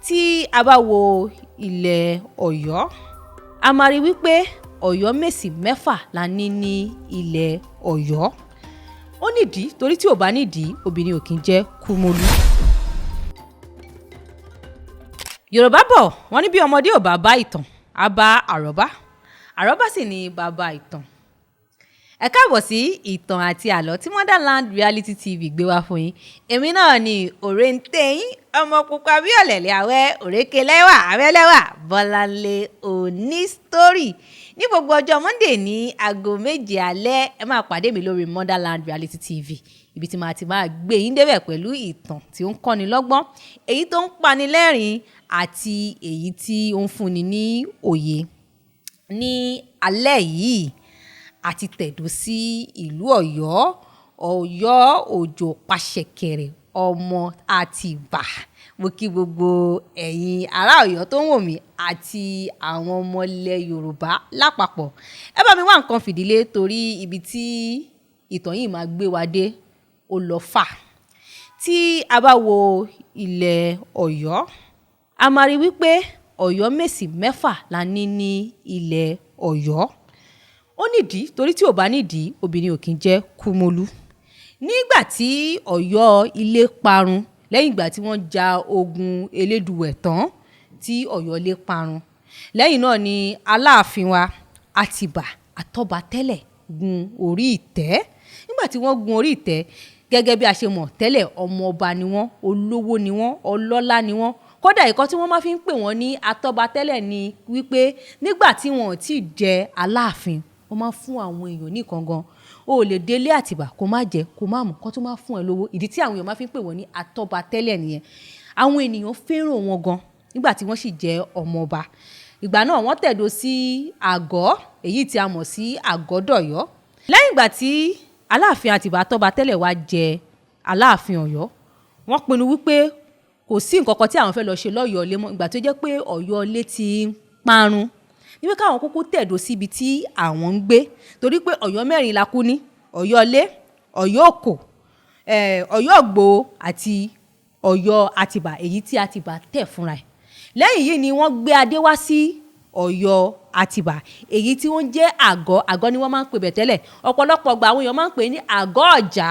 Tí a bá wo ilẹ̀ Ọ̀yọ́, a máa rí wípé Ọ̀yọ́ mèsì mẹ́fà la ní ní ilẹ̀ Ọ̀yọ́. Ó nídìí torí tí ò bá nídìí obìnrin ò kí ń jẹ́ kúmólú. Yorùbá bọ̀ wọ́n ní bí ọmọdé ò bá bá ìtàn á bá àrọ́bá, àrọ́bá sì ni bàbá ìtàn. Ẹ káàbọ̀ sí ìtàn àti àlọ́ tí Motherland Reality TV gbé wá fún yín. Èmi náà ni òrèǹtẹ̀ yín, ọmọ pupa bí ọ̀lẹ̀lẹ̀ àwẹ̀, òrékè lẹ́wà àwẹ́lẹ́wà, Bolanle Onistory. Ní gbogbo ọjọ́ Monday ní aago 7 alẹ́ ẹ máa pàdé mi lórí Motherland Reality TV. Ibi tí màá ti máa gbé yín débẹ̀ pẹ̀lú ìtàn tí ó ń kọ́ni lọ́gbọ́n, èyí tó ń pani lẹ́rìn àti èyí tí ó ń fúnni ní òye. Ní alẹ́ yìí a ti tẹ̀dó sí ìlú Ọ̀yọ́, Ọ̀yọ́ òjò pàṣẹkẹrẹ ọmọ Àtìbà. Mo kí gbogbo ẹ̀yin ará Ọ̀yọ́ tó ń wò mí àti àwọn ọmọ ilẹ̀ Yorùbá lápapọ̀. Ẹ bá mi wá nǹkan fìdílé torí ibi tí ìtàn yìí máa gbé wa dé ó lọ fà. Tí a bá wo ilẹ̀ Ọ̀yọ́, a máa rí wípé Ọ̀yọ́ mèsì mẹ́fà la ní ní ilẹ̀ Ọ̀yọ́. Ó nídìí torí tí ò bá nídìí obìnrin ò kí ń jẹ́ kúmólú. Nígbà tí Ọ̀yọ́ ilé parun lẹ́yìn ìgbà tí wọ́n ja Ogun Eleduwe tán tí Ọ̀yọ́ ilé parun, lẹ́yìn náà ni Alaafin wa Atiba Atobatele gun orí ìtẹ́. Nígbà tí wọ́n gun orí ìtẹ́, gẹ́gẹ́ bí a ṣe mọ̀ tẹ́lẹ̀, ọmọ ọba ni wọ́n, olówó ni wọ́n, ọlọ́lá ni wọ́n. Kódà ìkọ́ tí wọ́n máa fi ń pè wọ́n ní Atobatele ni wípé nígbà tí wọn ò tí ì jẹ Aláàfin, wọ́n máa fún àwọn èèyàn ní nǹkan gan. O lè délé Àtìbà kó má jẹ kó má mú kó tó máa fún ẹ lówó. Ìdí tí àwọn èèyàn máa fi ń pè wọ́n ní Atobatele nìyẹn. Àwọn ènìyàn fẹ́ràn wọn gan nígbà tí wọ́n sì jẹ́ ọmọ ọba. Ìgbà náà wọ́n tẹ̀dó sí àgọ́, èyí tí a mọ̀ sí Àgọ́dọ̀yọ́. Lẹ́yìn ìgbà tí Aláàfin Àtìbà Atobatele wá jẹ Aláàfin Ọ̀yọ́, wọ́n pinnu wípé kò sí nǹkan kan tí àwọn fẹ́ lọ ṣe lọ́yọ̀ọ́ ilé mọ́. Ìgbà tó jẹ́ pé Ọ̀yọ́ ilé ti parun, níbi káwọn kúkú tẹ̀dó síbi tí àwọn ń gbé, torí pé Ọ̀yọ́ mẹ́rin la kú ní: Ọ̀yọ́ ilé, Ọ̀yọ́ òkò, Ọ̀yọ́ ògbò àti Ọ̀yọ́ Àtìbà, èyí tí Àtìbà tẹ̀ fúnra ẹ̀. Lẹ́yìn yìí ni wọ́n gbé adé wá sí Ọ̀yọ́ Àtìbà, èyí tí wọ́n jẹ́ àgọ́ ni wọ́n máa ń pè bẹ̀ tẹ́lẹ̀. Ọ̀pọ̀lọpọ̀ ọgbà àwọn èèyàn máa ń pè ní àgọ́ ọ̀já.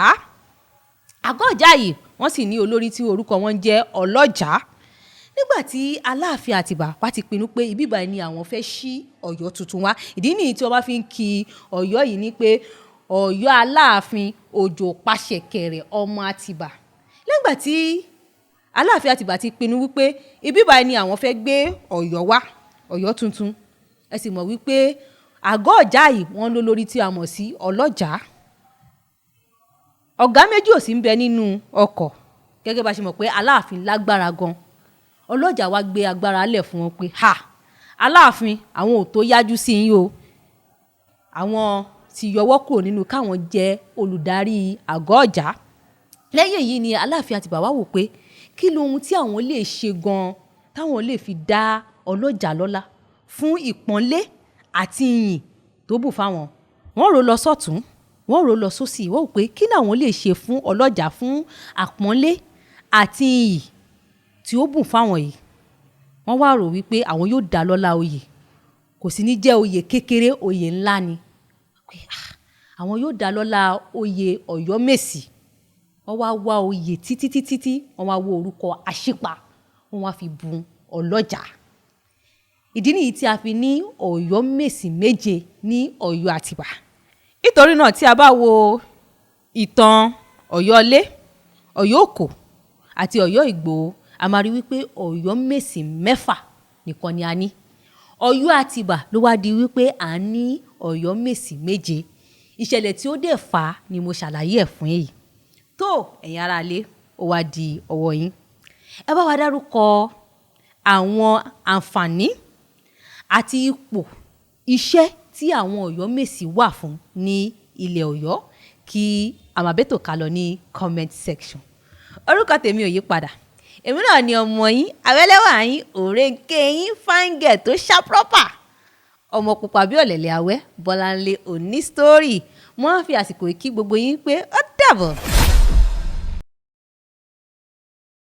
Àgọ́ ọ̀já yìí wọ́n sì ní olórí tí orúkọ wọn jẹ́ Ọlọ́jà. Nígbà tí Aláàfin Àtìbà wá ti pinnu pé ibi báyìí ni àwọn fẹ́ ṣí Ọ̀yọ́ tuntun wá. Ìdí nìyí tí wọ́n bá fi ń kí Ọ̀yọ́ yìí ní pé Ọ̀yọ́ Aláàfin òjò pàṣẹkẹrẹ ọmọ Àtìbà. Nígbà tí Aláàfin Àtìbà ti pinnu wípé ibi báyìí ni àwọn fẹ́ gbé Ọ̀yọ́ wá, Ọ̀yọ́ tuntun. Ẹ sì mọ̀ wípé àgọ́ ọ̀já yìí wọ́n ló lórí tí a mọ̀ sí Ọlọ́jà. Ọ̀gá méjì ò sí ń bẹ nínú ọkọ̀, gẹ́gẹ́ bá ṣe mọ̀ pé Aláàfin lágbára gan. Ọlọ́jà wá gbé agbára lẹ̀ fún wọn pé Aláàfin àwọn ò tó yájú sí yín o. Àwọn ti yọwọ́ kúrò nínú káwọn jẹ́ olùdarí àgọ́ ọ̀já. Lẹ́yìn èyí ni Aláàfin Àtìbà wá wò pé kí lohun tí àwọn lè ṣe gan táwọn lè fi dá Ọlọ́jà lọ́lá fún ìpọ́nlé àti ìyìn tó bù fáwọn. Wọ́n rò lọ sọ́tún, wọ́n rò lọ sósì, wọ́n wò pé kí làwọn lè ṣe fún Ọlọ́jà fún àpọ́nlé àti ìyìn tí ó bù fáwọn yìí. Wọ́n wá rò wípé àwọn yóò dá lọ́lá oyè, kò sì ní jẹ́ oyè kékeré, oyè ńlá ni. Àwọn yóò dá lọ́lá oyè Ọ̀yọ́ mèsì. Wọ́n wá wá oyè títí wọ́n wá wo orúkọ Àṣípa, wọ́n wá fi bùn Ọlọ́jà. Ìdí nìyí tí a fi ní Ọ̀yọ́ mèsì méje ní Ọ̀yọ́ Àtìbà. Nítorí náà tí a bá wo ìtàn Ọ̀yọ́ ilé, Ọ̀yọ́ òkò àti Ọ̀yọ́ ìgbò, a máa rí wípé Ọ̀yọ́ mèsì mẹ́fà nìkan ni a ní. Ọ̀yọ́ Àtìbà ló wá di wípé à ń ní Ọ̀yọ́ mèsì méje. Ìṣẹ̀lẹ̀ tí ó dẹ̀ fà á ni mo ṣàlàyé ẹ̀ fún yìí. Tó ẹ̀yin ará ilé, ó wá di ọwọ́ yín. Ẹ bá wa dárúkọ àwọn àǹfààní àti ipò iṣẹ́ tí àwọn Ọ̀yọ́ mèsì wà fún ní ilẹ̀ Ọ̀yọ́ kí àmàbẹ́tò ká lọ ní comment section. Orúkọ tèmi ò yí padà. Èmi náà ni ọmọ yín, àwẹ́lẹ́wà yín, òrékè yín, fine girl tó ṣá proper. Ọmọ pupa bí ọ̀lẹ̀lẹ̀ àwẹ́, Bolanle Onistory. Mo á fi àsìkò kí gbogbo yín pé ó dàbọ̀.